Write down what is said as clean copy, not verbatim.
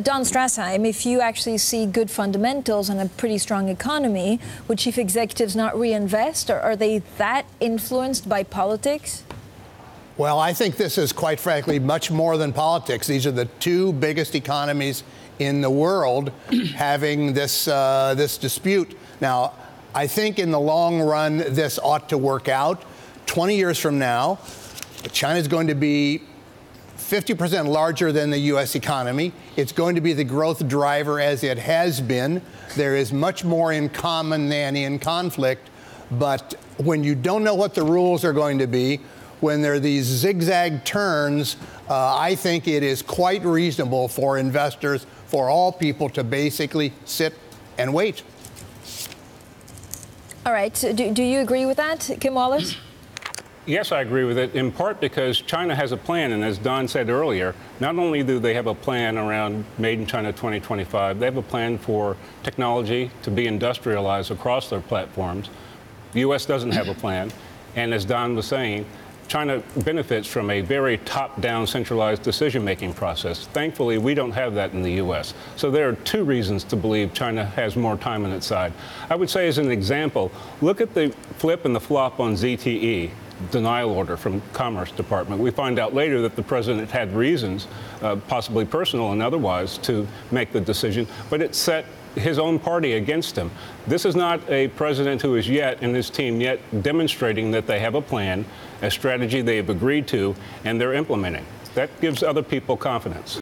Don Straszheim, if you actually see good fundamentals and a pretty strong economy, would chief executives not reinvest, or are they that influenced by politics? Well, I think this is, quite frankly, much more than politics. These are the two biggest economies in the world having this dispute. Now, I think in the long run, this ought to work out. 20 years from now, China is going to be 50% larger than the U.S. economy. It's going to be the growth driver as it has been. There is much more in common than in conflict. But when you don't know what the rules are going to be, when there are these zigzag turns, I think it is quite reasonable for investors, for all people, to basically sit and wait. All right. Do you agree with that, Kim Wallace? Yes, I agree with it, in part because China has a plan. And as Don said earlier, not only do they have a plan around Made in China 2025, they have a plan for technology to be industrialized across their platforms. The U.S. doesn't have a plan. And as Don was saying, China benefits from a very top-down centralized decision-making process. Thankfully, we don't have that in the U.S. So there are two reasons to believe China has more time on its side. I would say, as an example, look at the flip and the flop on ZTE. Denial order from Commerce Department. We find out later that the president had reasons, possibly personal and otherwise, to make the decision, but it set his own party against him. This is not a president who is yet, and his team yet, demonstrating that they have a plan, a strategy they have agreed to, and they're implementing. That gives other people confidence.